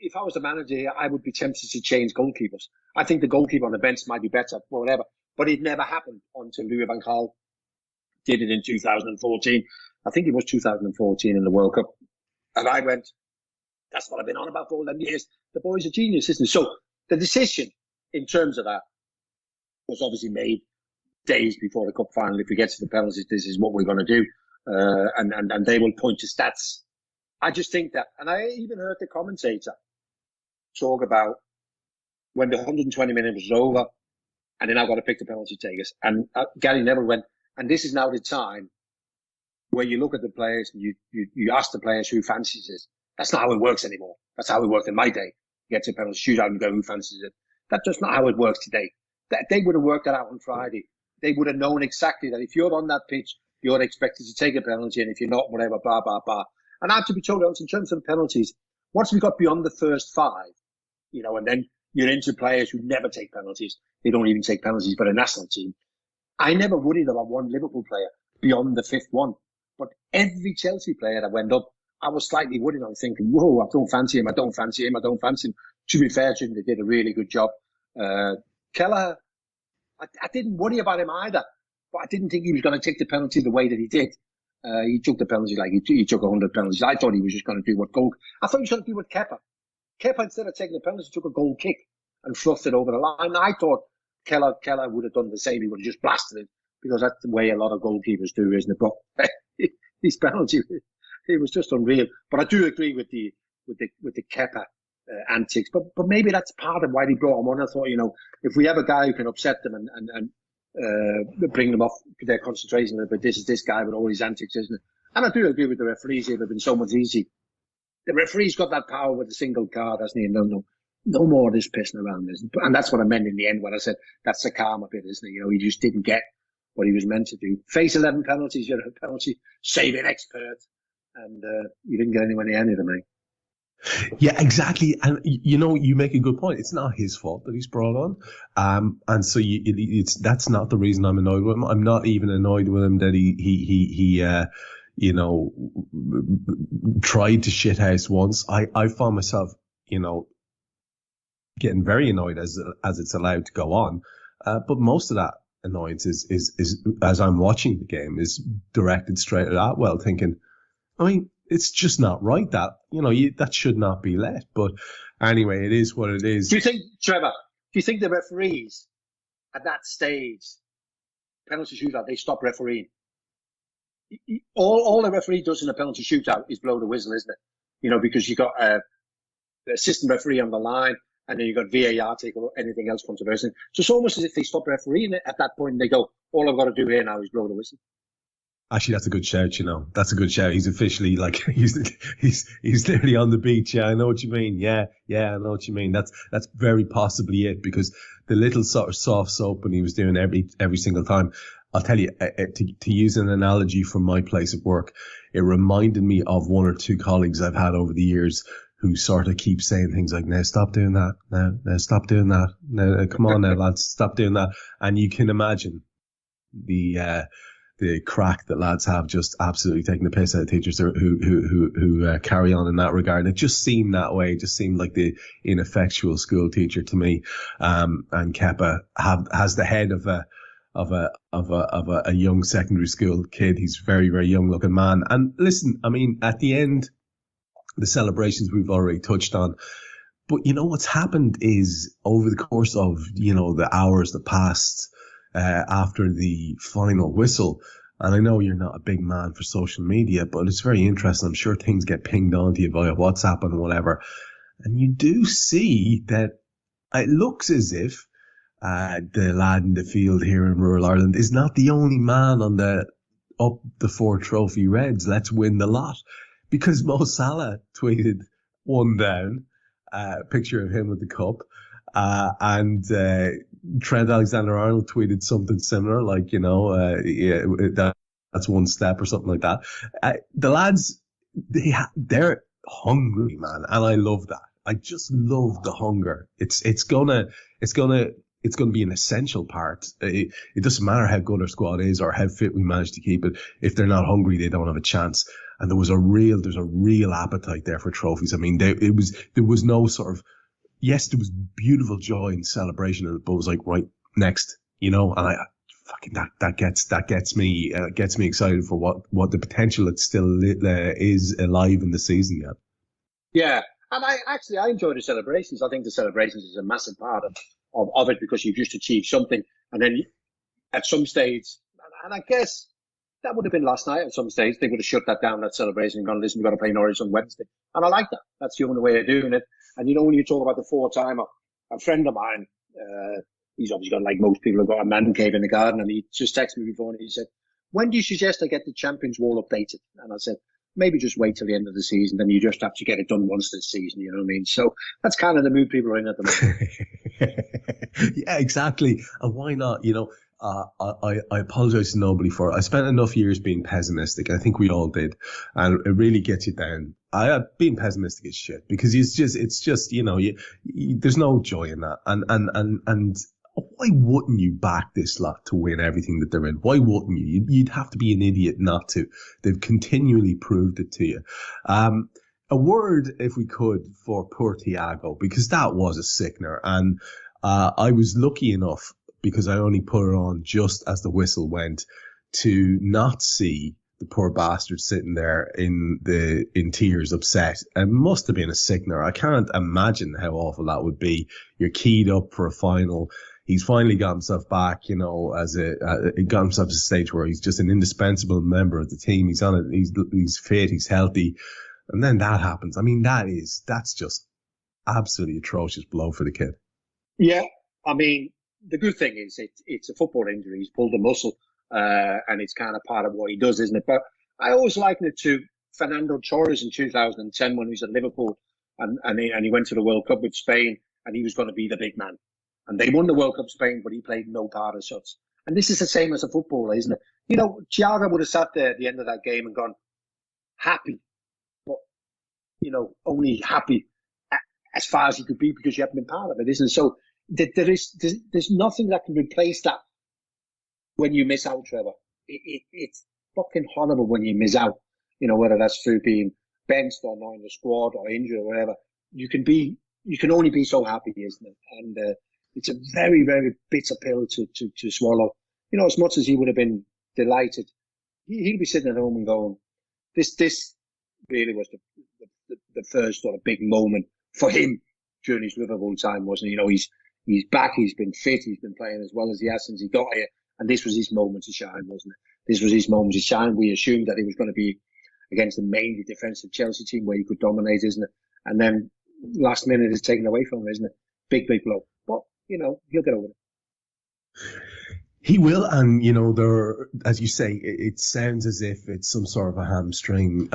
if I was the manager here, I would be tempted to change goalkeepers. I think the goalkeeper on the bench might be better, or whatever. But it never happened until Louis van Gaal did it in 2014. I think it was 2014 in the World Cup. And I went, that's what I've been on about for all them years. The boy's a genius, isn't he? So the decision in terms of that was obviously made days before the cup final. If we get to the penalties, this is what we're going to do. And they will point to stats. I just think that, and I even heard the commentator talk about when the 120 minutes was over, and then I've got to pick the penalty takers. And Gary Neville went, and this is now the time where you look at the players and you ask the players who fancies it. That's not how it works anymore. That's how it worked in my day. You get to a penalty shootout and go, who fancies it? That's just not how it works today. They would have worked that out on Friday. They would have known exactly that if you're on that pitch, you're expected to take a penalty, and if you're not, whatever, blah, blah, blah. And I have to be totally honest, in terms of penalties, once we got beyond the first 5, and then you're into players who never take penalties. They don't even take penalties for the national team. I never worried about one Liverpool player beyond the 5th one. But every Chelsea player that went up, I was slightly worried. I was thinking, whoa, I don't fancy him. I don't fancy him. I don't fancy him. To be fair to him, they did a really good job. Kelleher, I didn't worry about him either. But I didn't think he was going to take the penalty the way that he did. He took the penalty like he took 100 penalties. I thought he was just going to do what goal. I thought he was going to do what Kepa. Kepa, instead of taking the penalty, took a goal kick and fluffed it over the line. I thought Keller would have done the same. He would have just blasted it, because that's the way a lot of goalkeepers do, isn't it? But his penalty, it was just unreal. But I do agree with the Kepa antics. But maybe that's part of why they brought him on. I thought, if we have a guy who can upset them and bring them off their concentration, but this is this guy with all his antics, isn't it? And I do agree with the referees here. They've been so much easy. The referee's got that power with a single card, hasn't he? No more of this pissing around, isn't it? And that's what I meant in the end when I said that's the karma bit, isn't it? He just didn't get what he was meant to do. Face 11 penalties, you're a penalty saving expert, and you didn't get anywhere near any of them, eh? Yeah, exactly. And you make a good point. It's not his fault that he's brought on. And so that's not the reason I'm annoyed with him. I'm not even annoyed with him that he tried to shithouse once. I found myself, getting very annoyed as it's allowed to go on. But most of that annoyance is as I'm watching the game, is directed straight at Atwell, thinking, it's just not right that, that should not be let. But anyway, it is what it is. Do you think, Trevor, the referees at that stage, penalty shootout, they stop refereeing? All the referee does in a penalty shootout is blow the whistle, isn't it? Because you got the assistant referee on the line, and then you got VAR take or anything else controversial. So it's almost as if they stop refereeing it at that point, and they go, all I've got to do here now is blow the whistle. Actually, that's a good shout, That's a good shout. He's officially he's literally on the beach. Yeah, I know what you mean. Yeah, I know what you mean. That's very possibly it, because the little sort of soft soap when he was doing every single time. I'll tell you, to use an analogy from my place of work, it reminded me of one or two colleagues I've had over the years who sort of keep saying things like, now stop doing that. Now stop doing that. Now, come on now, lads, stop doing that. And you can imagine the crack that lads have just absolutely taking the piss out of teachers who carry on in that regard. It just seemed that way. It just seemed like the ineffectual school teacher to me. And Kepa has the head of a young secondary school kid. He's a very, very young looking man. And listen, at the end, the celebrations we've already touched on. But what's happened is over the course of, the hours that passed after the final whistle, and I know you're not a big man for social media, but it's very interesting. I'm sure things get pinged on to you via WhatsApp and whatever. And you do see that it looks as if the lad in the field here in rural Ireland is not the only man on the up the 4 trophy Reds. Let's win the lot. Because Mo Salah tweeted one down, picture of him with the cup, and Trent Alexander-Arnold tweeted something similar, like, that's one step or something like that. The lads, they're hungry, man, and I love that. I just love the hunger. It's gonna be an essential part. It doesn't matter how good our squad is or how fit we manage to keep it. If they're not hungry, they don't have a chance. And there's a real appetite there for trophies. I mean, there was no sort of, yes, there was beautiful joy and celebration, but it was like, right, next, and that gets me excited for what the potential that still is alive in the season yet. Yeah. And I enjoy the celebrations. I think the celebrations is a massive part of it, because you've just achieved something. And then at some stage, and I guess that would have been last night at some stage, they would have shut that down, that celebration, and gone, listen, we've got to play Norwich on Wednesday. And I like that. That's the only way of doing it. And when you talk about the 4-timer, a friend of mine, he's obviously got, like most people, have got a man cave in the garden, and he just texted me before and he said, when do you suggest I get the Champions Wall updated? And I said, maybe just wait till the end of the season, then you just have to get it done once this season, you know what I mean? So that's kind of the mood people are in at the moment. Yeah, exactly. And why not? I apologize to nobody for it. I spent enough years being pessimistic. I think we all did. And it really gets you down. Being pessimistic is shit, because it's just, there's no joy in that. And why wouldn't you back this lot to win everything that they're in? Why wouldn't you? You'd have to be an idiot not to. They've continually proved it to you. A word, if we could, for poor Thiago, because that was a sickener. And I was lucky enough, because I only put it on just as the whistle went, to not see the poor bastard sitting there in tears, upset. It must have been a sickener. I can't imagine how awful that would be. You're keyed up for a final. He's finally got himself back, he got himself to a stage where he's just an indispensable member of the team. He's on it. He's fit. He's healthy. And then that happens. I mean, that's just absolutely atrocious blow for the kid. Yeah. I mean, the good thing is it's a football injury. He's pulled a muscle, and it's kind of part of what he does, isn't it? But I always liken it to Fernando Torres in 2010 when he was at Liverpool, and he went to the World Cup with Spain, and he was going to be the big man. And they won the World Cup Spain, but he played no part as such. And this is the same as a footballer, isn't it? Thiago would have sat there at the end of that game and gone, happy, but, only happy as far as he could be, because you haven't been part of it, isn't it? So there's nothing that can replace that when you miss out, Trevor. It's fucking horrible when you miss out, whether that's through being benched or not in the squad or injured or whatever. You can only be so happy, isn't it? And it's a very, very bitter pill to swallow. As much as he would have been delighted, he'd be sitting at home and going, this really was the first sort of big moment for him during his Liverpool time, wasn't he? He's back, he's been fit, he's been playing as well as he has since he got here, and this was his moment to shine, wasn't it? This was his moment to shine. We assumed that he was going to be against a mainly defensive Chelsea team where he could dominate, isn't it? And then last minute is taken away from him, isn't it? Big blow. But, he'll get over it. He will, and there, as you say, it sounds as if it's some sort of a hamstring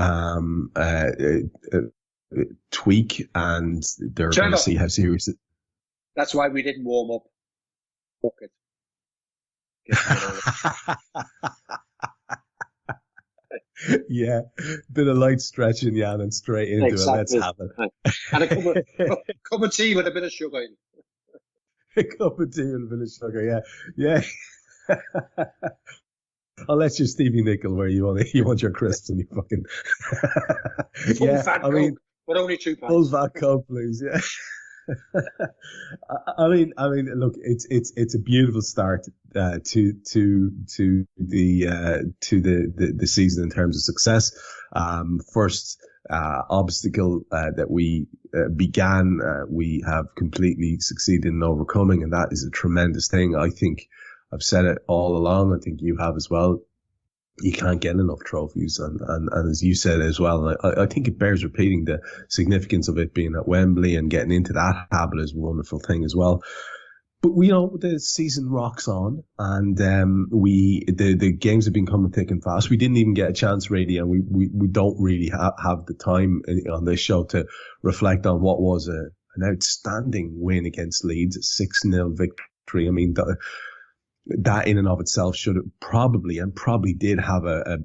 tweak, and they're going to see how serious it. That's why we didn't warm up. Fuck it. Yeah, bit of light stretching, Jan, and straight into it. Let's have it. And a cup of tea with a bit of sugar in. A cup of tea with a bit of sugar, yeah. I'll let you Stevie Nickel where you want your crisps and you fucking full fat Coke, but only 2 pounds. Full fat Coke, please, yeah. I mean, look, it's a beautiful start to the season in terms of success. First obstacle that we began, we have completely succeeded in overcoming, and that is a tremendous thing. I think I've said it all along. I think you have as well. You can't get enough trophies, and as you said as well, I think it bears repeating the significance of it being at Wembley and getting into that habit is a wonderful thing as well. But the season rocks on, and the games have been coming thick and fast. We didn't even get a chance really, and we don't really have the time on this show to reflect on what was an outstanding win against Leeds, 6-0 victory I mean, that in and of itself should have probably did have a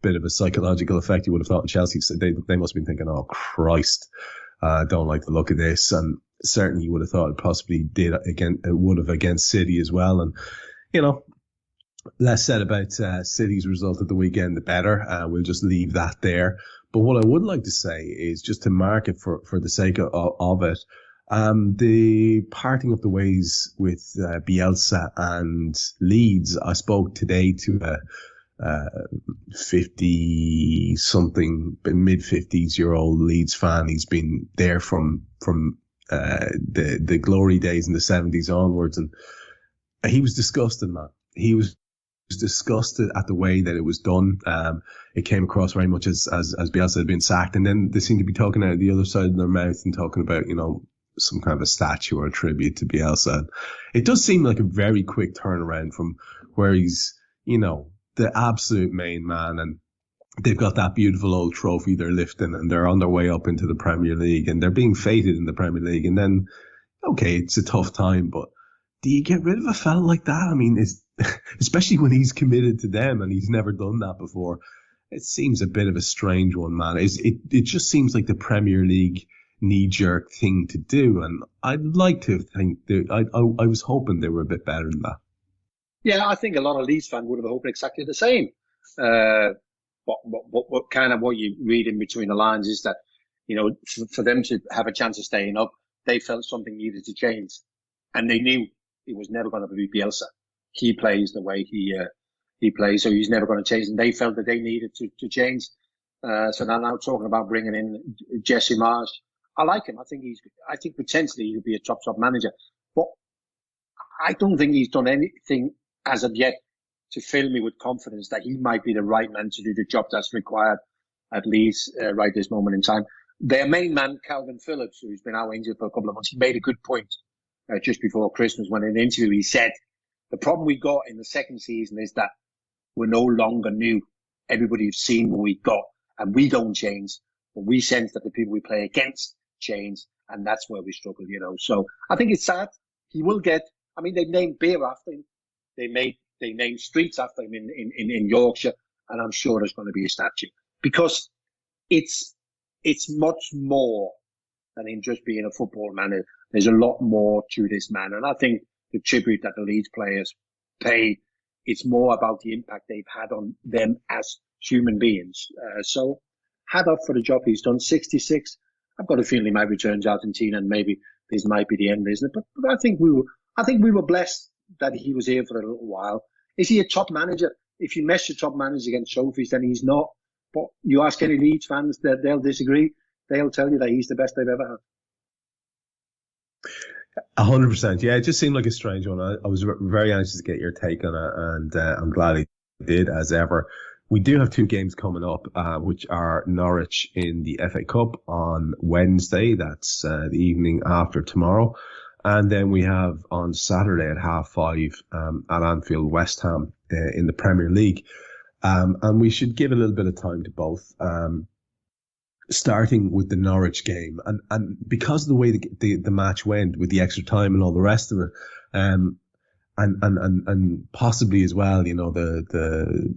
bit of a psychological effect. You would have thought in Chelsea, so they must have been thinking, oh Christ, don't like the look of this. And certainly you would have thought it possibly would have against City as well. And, you know, less said about City's result at the weekend, the better. We'll just leave that there. But what I would like to say is, just to mark it for the sake of it, the parting of the ways with Bielsa and Leeds. I spoke today to a 50-something, mid-50s-year-old Leeds fan. He's been there from the glory days in the 70s onwards, and he was disgusted, man. He was disgusted at the way that it was done. It came across very much as Bielsa had been sacked, and then they seemed to be talking out of the other side of their mouth and talking about, you know, some kind of a statue or a tribute to Bielsa. It does seem like a very quick turnaround from where he's, you know, the absolute main man, and they've got that beautiful old trophy they're lifting, and they're on their way up into the Premier League, and they're being feted in the Premier League. And then, okay, it's a tough time, but do you get rid of a fella like that? I mean, especially when he's committed to them and he's never done that before. It seems a bit of a strange one, man. It just seems like the Premier League knee-jerk thing to do, and I'd like to think I was hoping they were a bit better than that. Yeah, I think a lot of Leeds fans would have hoped exactly the same. What kind of what you read in between the lines is that, you know, for them to have a chance of staying up, they felt something needed to change, and they knew it was never going to be Bielsa. He plays the way he plays, so he's never going to change, and they felt that they needed to change. So they're now talking about bringing in Jesse Marsh. I like him. I think potentially he'll be a top manager, but I don't think he's done anything as of yet to fill me with confidence that he might be the right man to do the job that's required at Leeds right this moment in time. Their main man, Calvin Phillips, who's been out injured for a couple of months, he made a good point just before Christmas when in an interview he said, the problem we got in the second season is that we're no longer new. Everybody's seen what we got, and we don't change. But we sense that the people we play against change, and that's where we struggle, you know. So I think it's sad. He will get, I mean, they named beer after him. They named streets after him in Yorkshire, and I'm sure there's going to be a statue, because it's much more than him just being a football manager. There's a lot more to this man, and I think the tribute that the Leeds players pay, it's more about the impact they've had on them as human beings. So hat off for the job he's done. 66. I've got a feeling he might return to Argentina, and maybe this might be the end, isn't it? But I think we were blessed that he was here for a little while. Is he a top manager? If you measure top managers against trophies, then he's not. But you ask any Leeds fans, they'll disagree. They'll tell you that he's the best they've ever had. 100%. Yeah, it just seemed like a strange one. I was very anxious to get your take on it, and I'm glad he did, as ever. We do have two games coming up, which are Norwich in the FA Cup on Wednesday. That's the evening after tomorrow. And then we have on Saturday at 5:30 at Anfield, West Ham in the Premier League. And we should give a little bit of time to both. Starting with the Norwich game, and because of the way the match went with the extra time and all the rest of it, and possibly as well, you know, the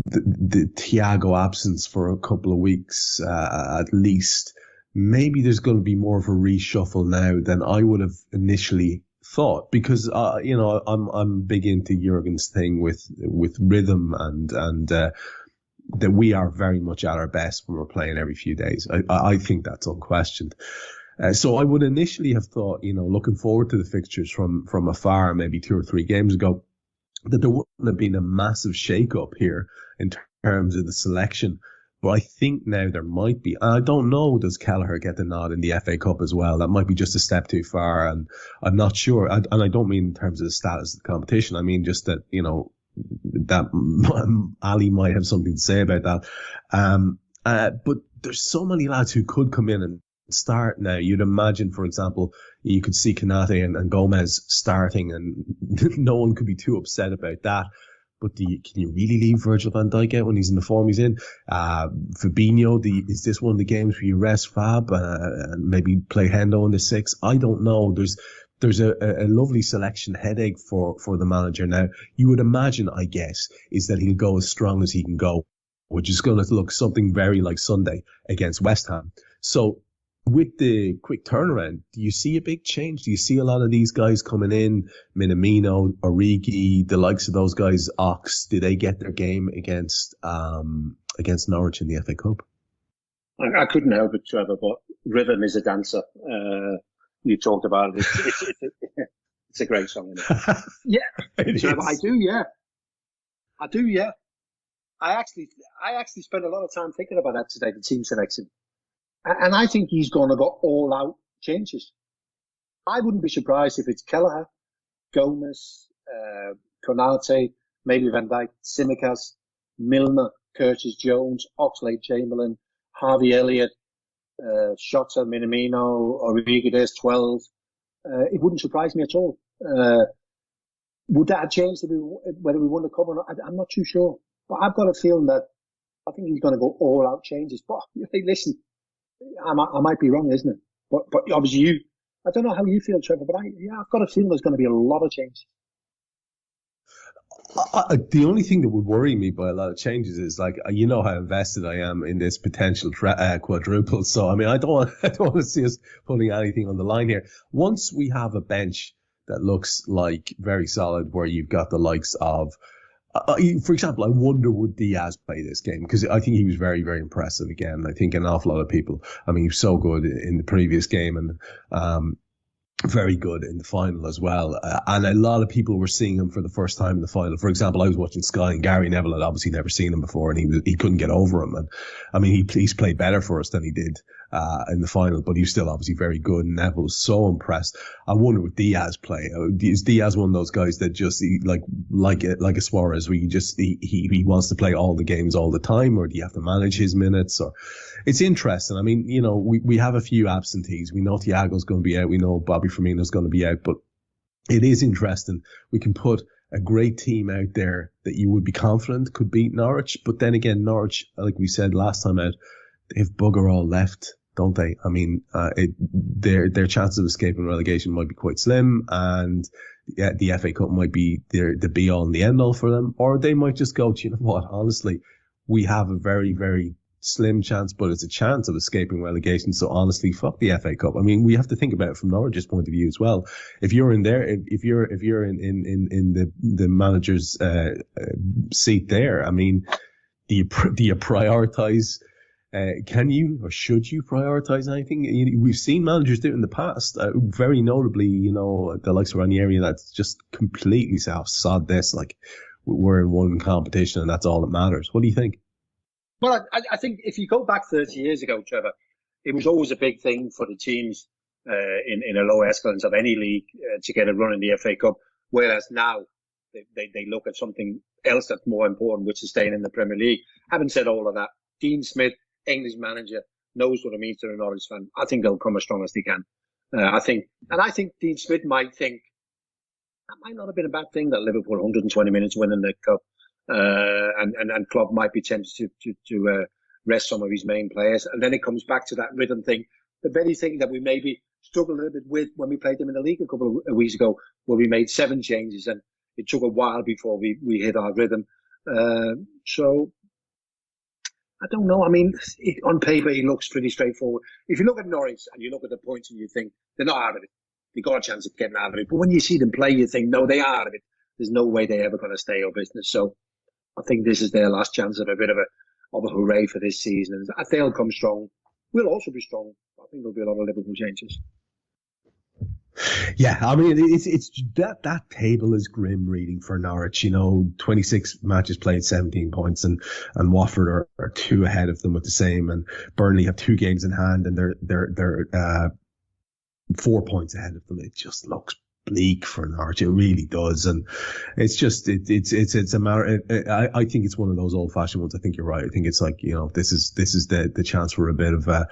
Thiago absence for a couple of weeks at least, maybe there's going to be more of a reshuffle now than I would have initially thought, because you know, I'm big into Jurgen's thing with rhythm and that we are very much at our best when we're playing every few days. I think that's unquestioned. So I would initially have thought, you know, looking forward to the fixtures from afar, maybe 2 or 3 games ago, that there wouldn't have been a massive shake-up here in terms of the selection. But I think now there might be. I don't know, does Kelleher get the nod in the FA Cup as well? That might be just a step too far, and I'm not sure. And I don't mean in terms of the status of the competition. I mean just that, you know, that Ali might have something to say about that. But there's so many lads who could come in and start now. You'd imagine, for example, you could see Konate and Gomez starting, and no one could be too upset about that. But can you really leave Virgil van Dijk out when he's in the form he's in? Fabinho, is this one of the games where you rest Fab and maybe play Hendo in the 6? I don't know. there's a lovely selection headache for the manager now. You would imagine, I guess, is that he'll go as strong as he can go, which is going to look something very like Sunday against West Ham. So with the quick turnaround, do you see a big change? Do you see a lot of these guys coming in, Minamino, Origi, the likes of those guys, Ox? Do they get their game against Norwich in the FA Cup? I couldn't help it, Trevor, but rhythm is a dancer. You talked about it. It's a great song, isn't it? Yeah, Trevor, I do, yeah. I actually spent a lot of time thinking about that today, the team selection. And I think he's going to go all out changes. I wouldn't be surprised if it's Kelleher, Gomez, Konate, maybe Van Dijk, Tsimikas, Milner, Curtis Jones, Oxlade-Chamberlain, Harvey Elliott, Shota, Minamino, Origi, there's 12. It wouldn't surprise me at all. Would that have changed whether we won the cup or not? I'm not too sure. But I've got a feeling that I think he's going to go all out changes. But hey, listen, I might be wrong, isn't it? But obviously I don't know how you feel, Trevor, but I've got a feeling there's going to be a lot of changes. The only thing that would worry me by a lot of changes is, like, you know how invested I am in this potential quadruple. So, I mean, I don't want to see us putting anything on the line here. Once we have a bench that looks like very solid, where you've got the likes of, for example, I wonder would Diaz play this game, because I think he was very, very impressive again. I think an awful lot of people, I mean, he was so good in the previous game, and very good in the final as well. And a lot of people were seeing him for the first time in the final. For example, I was watching Sky, and Gary Neville had obviously never seen him before, and he couldn't get over him. And I mean, he's played better for us than he did in the final, but he was still obviously very good. And Neville was so impressed. I wonder would Diaz play? Is Diaz one of those guys that just like a Suarez, where he wants to play all the games all the time, or do you have to manage his minutes? Or it's interesting. I mean, you know, we have a few absentees. We know Thiago's going to be out. We know Bobby Firmino's going to be out, but it is interesting. We can put a great team out there that you would be confident could beat Norwich, but then again, Norwich, like we said last time out, they've bugger all left, don't they? I mean, their chances of escaping relegation might be quite slim, and the FA Cup might be the be all and the end all for them, or they might just go, you know what, honestly, we have a very, very slim chance, but it's a chance of escaping relegation. So honestly, fuck the FA Cup. I mean, we have to think about it from Norwich's point of view as well. If you're in there, if you're in the manager's seat there, I mean, do you prioritize? Can you or should you prioritize anything? We've seen managers do it in the past. Very notably, you know, the likes of Ranieri, that's just completely sod this. Like, we're in one competition and that's all that matters. What do you think? Well, I think if you go back 30 years ago, Trevor, it was always a big thing for the teams in a low echelons of any league to get a run in the FA Cup, whereas now they look at something else that's more important, which is staying in the Premier League. Having said all of that, Dean Smith, English manager, knows what it means to a Norwich fan. I think they'll come as strong as they can. I think Dean Smith might think that might not have been a bad thing that Liverpool 120 minutes winning the cup. And Klopp might be tempted to rest some of his main players. And then it comes back to that rhythm thing, the very thing that we maybe struggled a little bit with when we played them in the league a couple of weeks ago, where we made 7 changes and it took a while before we hit our rhythm. So I don't know. I mean, on paper, it looks pretty straightforward. If you look at Norwich and you look at the points and you think they're not out of it, they've got a chance of getting out of it. But when you see them play, you think, no, they are out of it. There's no way they're ever going to stay up business. So I think this is their last chance of a bit of a hooray for this season. And they'll come strong. We'll also be strong. I think there'll be a lot of Liverpool changes. Yeah, I mean, it's that table is grim reading for Norwich. You know, 26 matches played, 17 points, and Watford are 2 ahead of them with the same, and Burnley have 2 games in hand, and they're 4 points ahead of them. It just looks bleak for Norwich. It really does, and it's just it's a matter. I think it's one of those old fashioned ones. I think you're right. I think it's like, you know, this is the chance for a bit of a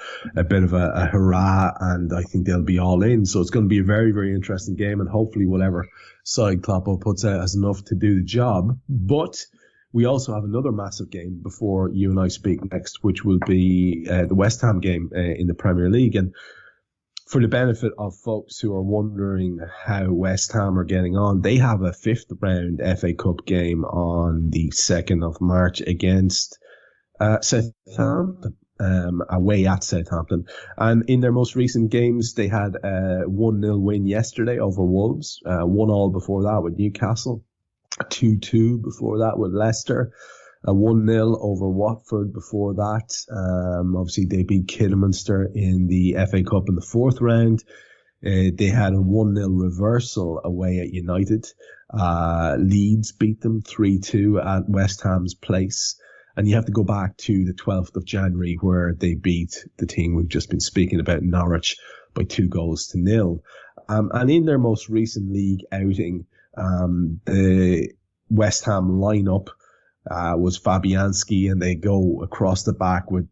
hurrah, and I think they'll be all in. So it's going to be a very, very interesting game, and hopefully whatever side Kloppo puts out has enough to do the job. But we also have another massive game before you and I speak next, which will be the West Ham game in the Premier League. And for the benefit of folks who are wondering how West Ham are getting on, they have a 5th round FA Cup game on the 2nd of March against Southampton, away at Southampton. And in their most recent games, they had a 1-0 win yesterday over Wolves, 1-1 before that with Newcastle, 2-2 before that with Leicester, a 1-0 over Watford before that. Obviously, they beat Kidderminster in the FA Cup in the 4th round. They had a 1-0 reversal away at United. Leeds beat them 3-2 at West Ham's place. And you have to go back to the 12th of January where they beat the team we've just been speaking about, Norwich, by 2-0. And in their most recent league outing, the West Ham lineup was Fabianski, and they go across the back with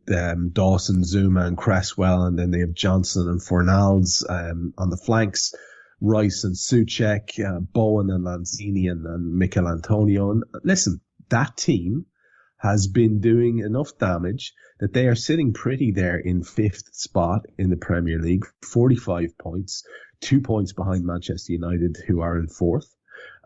Dawson, Zuma and Cresswell, and then they have Johnson and Fornals on the flanks, Rice and Souček, Bowen and Lanzini and Mikel Antonio. And listen, that team has been doing enough damage that they are sitting pretty there in 5th spot in the Premier League, 45 points, 2 points behind Manchester United, who are in 4th.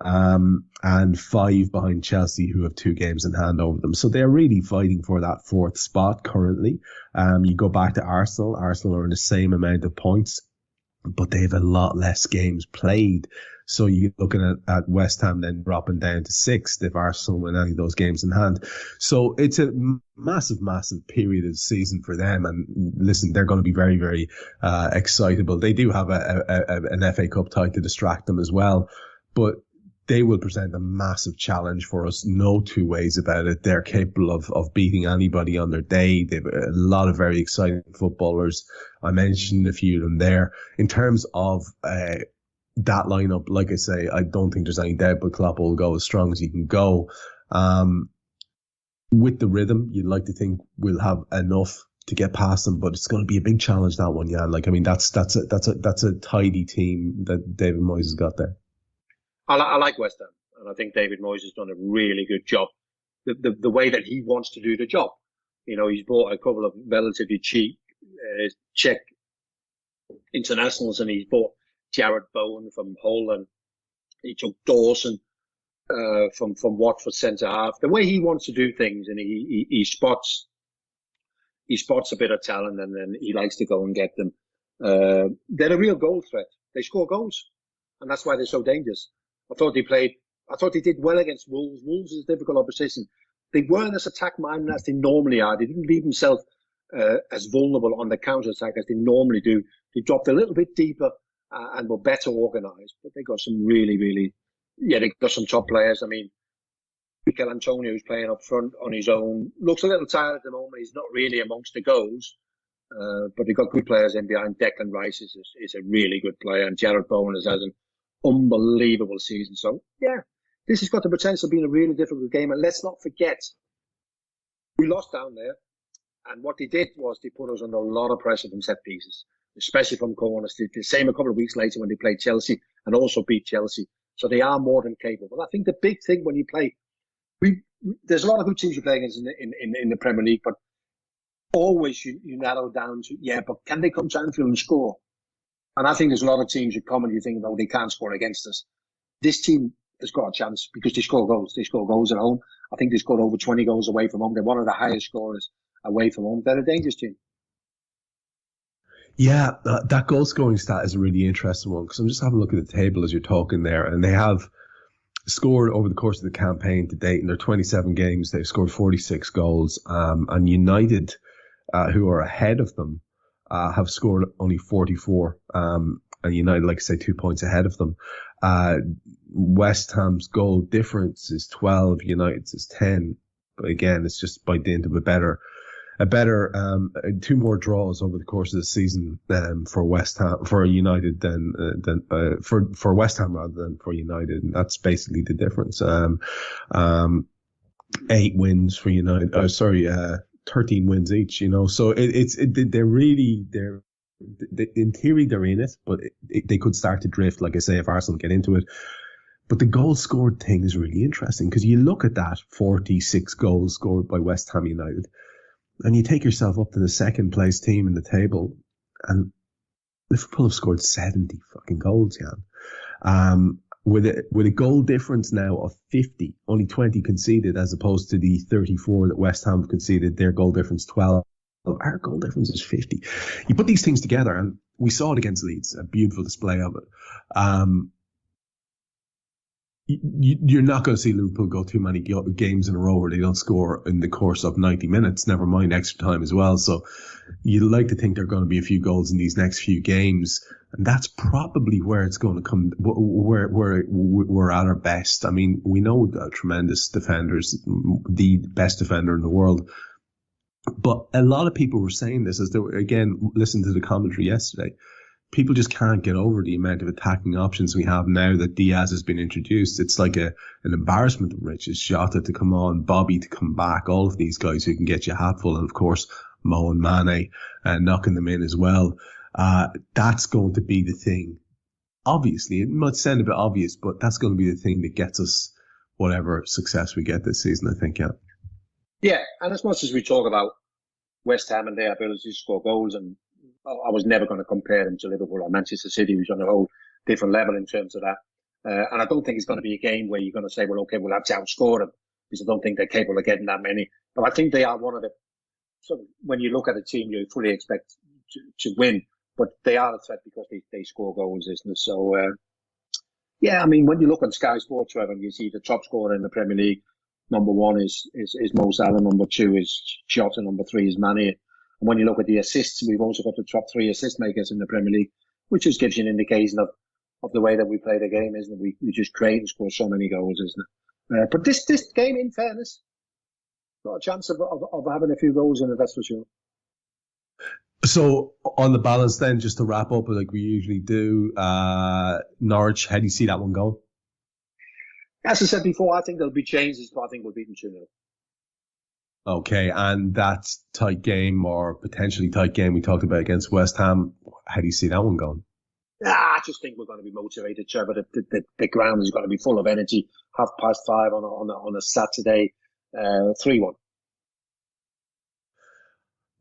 And 5 behind Chelsea, who have 2 games in hand over them. So they're really fighting for that 4th spot currently. You go back to Arsenal. Arsenal are in the same amount of points, but they have a lot less games played. So you're looking at West Ham then dropping down to 6th if Arsenal win any of those games in hand. So it's a massive, massive period of the season for them. And listen, they're going to be very, very excitable. They do have an FA Cup tie to distract them as well, but they will present a massive challenge for us. No two ways about it. They're capable of beating anybody on their day. They've a lot of very exciting footballers. I mentioned a few of them there. In terms of that lineup, like I say, I don't think there's any doubt but Klopp will go as strong as he can go. With the rhythm, you'd like to think we'll have enough to get past them, but it's going to be a big challenge, that one, Jan. Like, I mean, that's a tidy team that David Moyes has got there. I like West Ham, and I think David Moyes has done a really good job. The way that he wants to do the job. You know, he's bought a couple of relatively cheap Czech internationals, and he's bought Jared Bowen from Hull, and he took Dawson from Watford centre half. The way he wants to do things, and he spots a bit of talent, and then he likes to go and get them. They're a real goal threat. They score goals, and that's why they're so dangerous. I thought they did well against Wolves. Wolves is a difficult opposition. They weren't as attack-minded as they normally are. They didn't leave themselves as vulnerable on the counter-attack as they normally do. They dropped a little bit deeper and were better organised. But they got some they got some top players. I mean, Mikel Antonio, who's playing up front on his own, looks a little tired at the moment. He's not really amongst the goals. But they've got good players in behind. Declan Rice is a really good player, and Jared Bowen has an unbelievable season. So, yeah, this has got the potential of being a really difficult game. And let's not forget, we lost down there. And what they did was they put us under a lot of pressure from set pieces, especially from corners. They did the same a couple of weeks later when they played Chelsea and also beat Chelsea. So they are more than capable. I think the big thing when you play, there's a lot of good teams you play against in the Premier League, but always you narrow down to, but can they come to Anfield and score? And I think there's a lot of teams that come and you think, no, they can't score against us. This team has got a chance because they score goals. They score goals at home. I think they scored over 20 goals away from home. They're one of the highest scorers away from home. They're a dangerous team. Yeah, that goal scoring stat is a really interesting one because I'm just having a look at the table as you're talking there, and they have scored over the course of the campaign to date in their 27 games. They've scored 46 goals, and United, who are ahead of them, have scored only 44, and United, like I say, 2 points ahead of them. West Ham's goal difference is 12, United's is 10. But again, it's just by dint of a better 2 more draws over the course of the season for West Ham, for United for West Ham rather than for United, and that's basically the difference. 8 wins for United. 13 wins each, so they're in theory they're in it, but they could start to drift, like I say, if Arsenal get into it. But the goal scored thing is really interesting because you look at that 46 goals scored by West Ham United and you take yourself up to the second place team in the table, and Liverpool have scored 70 fucking goals, Jan. With a goal difference now of 50, only 20 conceded as opposed to the 34 that West Ham conceded, their goal difference 12. Our goal difference is 50. You put these things together, and we saw it against Leeds, a beautiful display of it. You're not going to see Liverpool go too many games in a row where they don't score in the course of 90 minutes, never mind extra time as well. So you'd like to think there are going to be a few goals in these next few games. And that's probably where it's going to come, where we're at our best. I mean, we know we've got tremendous defenders, the best defender in the world. But a lot of people were saying this as they were, again, listening to the commentary yesterday. People just can't get over the amount of attacking options we have now that Diaz has been introduced. It's like an embarrassment of riches. Jota to come on, Bobby to come back, all of these guys who can get you a hatful, and of course Mo and Mane knocking them in as well. That's going to be the thing. Obviously, it might sound a bit obvious, but that's going to be the thing that gets us whatever success we get this season, I think, yeah. Yeah, and as much as we talk about West Ham and their ability to score goals, and I was never going to compare them to Liverpool or Manchester City, who's on a whole different level in terms of that. And I don't think it's going to be a game where you're going to say, well, okay, we'll have to outscore them, because I don't think they're capable of getting that many. But I think they are one of the, sort of, when you look at a team, you fully expect to win, but they are a threat because they score goals, isn't it? So, yeah, I mean, when you look on Sky Sports, Trevor, and you see the top scorer in the Premier League, number 1 is Mo Salah, number 2 is Jota, number 3 is Mane. And when you look at the assists, we've also got the top 3 assist makers in the Premier League, which just gives you an indication of the way that we play the game, isn't it? We just create and score so many goals, isn't it? But this game, in fairness, got a chance of having a few goals in it, that's for sure. So on the balance then, just to wrap up like we usually do, Norwich, how do you see that one going? As I said before, I think there'll be changes, but I think we'll beat them 2-0. Okay, and that tight game or potentially tight game we talked about against West Ham, how do you see that one going? I just think we're going to be motivated, Trevor. The ground is going to be full of energy. 5:30 on a Saturday, 3-1.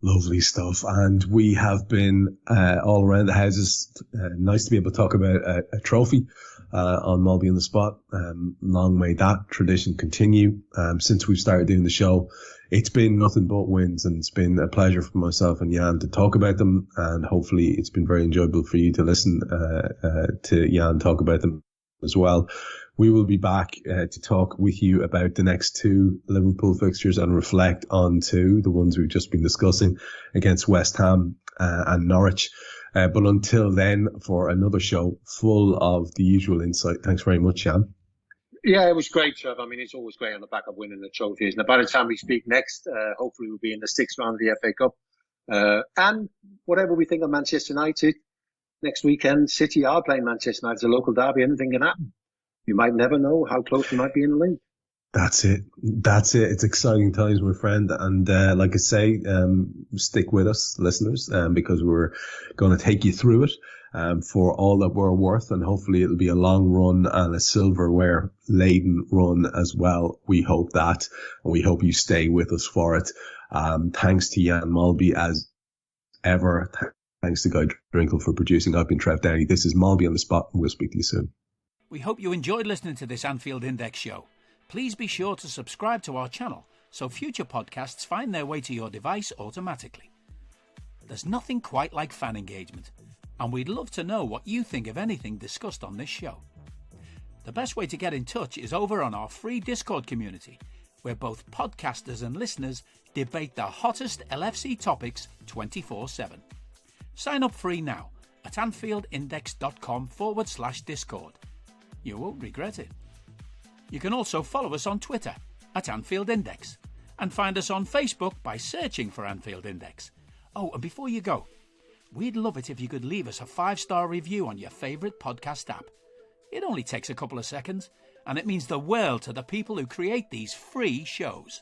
Lovely stuff. And we have been all around the houses. Nice to be able to talk about a trophy on Molby On The Spot. Long may that tradition continue. Since we've started doing the show, it's been nothing but wins, and it's been a pleasure for myself and Jan to talk about them. And hopefully it's been very enjoyable for you to listen to Jan talk about them as well. We will be back to talk with you about the next 2 Liverpool fixtures and reflect on 2, the ones we've just been discussing against West Ham and Norwich. But until then, for another show full of the usual insight. Thanks very much, Jan. Yeah, it was great, Trev. I mean, it's always great on the back of winning the trophy, isn't it? By the time we speak next, hopefully we'll be in the 6th round of the FA Cup. And whatever we think of Manchester United, next weekend, City are playing Manchester United. It's a local derby. Anything can happen. You might never know how close we might be in the league. That's it. It's exciting times, my friend. And like I say, stick with us, listeners, because we're going to take you through it for all that we're worth. And hopefully it'll be a long run and a silverware-laden run as well. We hope that. And we hope you stay with us for it. Thanks to Jan Molby as ever. Thanks to Guy Drinkle for producing. I've been Trev Downey. This is Molby On The Spot, and we'll speak to you soon. We hope you enjoyed listening to this Anfield Index show. Please be sure to subscribe to our channel so future podcasts find their way to your device automatically. There's nothing quite like fan engagement, and we'd love to know what you think of anything discussed on this show. The best way to get in touch is over on our free Discord community, where both podcasters and listeners debate the hottest LFC topics 24/7. Sign up free now at AnfieldIndex.com/Discord. You won't regret it. You can also follow us on Twitter at Anfield Index and find us on Facebook by searching for Anfield Index. Oh, and before you go, we'd love it if you could leave us a 5-star review on your favourite podcast app. It only takes a couple of seconds, and it means the world to the people who create these free shows.